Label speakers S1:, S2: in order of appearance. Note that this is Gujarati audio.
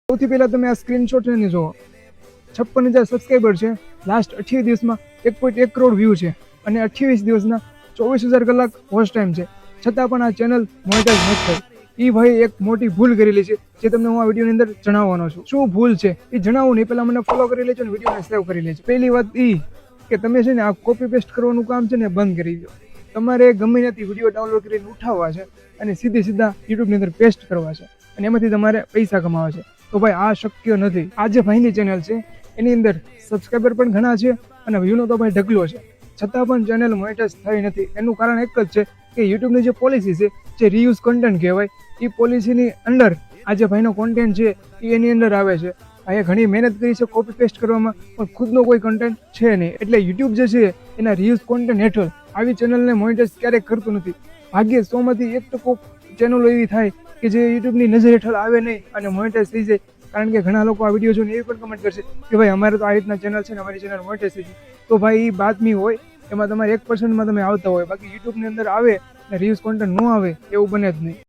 S1: સૌથી પહેલા તમે આ સ્ક્રીનશોટ ને જુઓ. 56,000 સબસ્ક્રાઈબર છે. લાસ્ટ 28 દિવસમાં 1.1 કરોડ વ્યૂ છે અને 28 દિવસના 24,000 કલાક વોચ ટાઈમ છે. છતાં પણ આ ચેનલ મોનેટાઈઝ નથી થઈ. એ ભાઈ એક મોટી ભૂલ કરેલી છે જે તમને હું આ વિડીયોની અંદર જણાવવાનો છું. શું ભૂલ છે એ જણાવું નહીં, પહેલા મને ફોલો કરી લેજો અને વિડીયોને સેવ કરી લેજો. પહેલી વાત એ કે તમે છે ને આ કોપી પેસ્ટ કરવાનું કામ છે ને બંધ કરી દો. તમારે ગમે ત્યાંથી વિડીયો ડાઉનલોડ કરીને ઉઠાવવા છે અને સીધા યુટ્યુબની અંદર પેસ્ટ કરવા છે અને એમાંથી તમારે પૈસા કમાવા છે. તો ભાઈ આ શક્ય નથી. આ જે ભાઈની ચેનલ છે એની અંદર સબસ્ક્રાઈબર પણ ઘણા છે અને વ્યૂનો તો ભાઈ ઢગલો છે, છતાં પણ ચેનલ મોનેટાઈઝ થઈ નથી. એનું કારણ એક જ છે કે યુટ્યુબની જે પોલિસી છે જે રીયુઝ કન્ટેન્ટ કહેવાય, એ પોલિસીની અંદર આ જે ભાઈનો કોન્ટેન્ટ છે એ એની અંદર આવે છે. અહીંયા ઘણી મહેનત કરી છે કોપી પેસ્ટ કરવામાં, પણ ખુદનો કોઈ કન્ટેન્ટ છે નહીં. એટલે યુટ્યુબ જે છે એના રીયુઝ કોન્ટેન્ટ હેઠળ આવી ચેનલને મોનેટાઈઝ ક્યારેય કરતું નથી. ભાગ્યે 100માંથી 1% ચેનલો એવી થાય કે જે યુટ્યુબની નજર હેઠળ આવે નહીં અને મોનેટાઈઝ થઈ જાય. કારણ કે ઘણા લોકો આ વિડીયો જોઈને એવી પણ કમેન્ટ કરશે કે ભાઈ અમારે તો આ રીતના ચેનલ છે ને અમારી ચેનલ મોનેટાઈઝ થઈ છે. તો ભાઈ એ બાતમી હોય, એમાં તમારે 1%માં તમે આવતા હોય, બાકી યુટ્યુબની અંદર આવે ને રીયુઝ કોન્ટેન્ટ ન આવે એવું બને જ નહીં.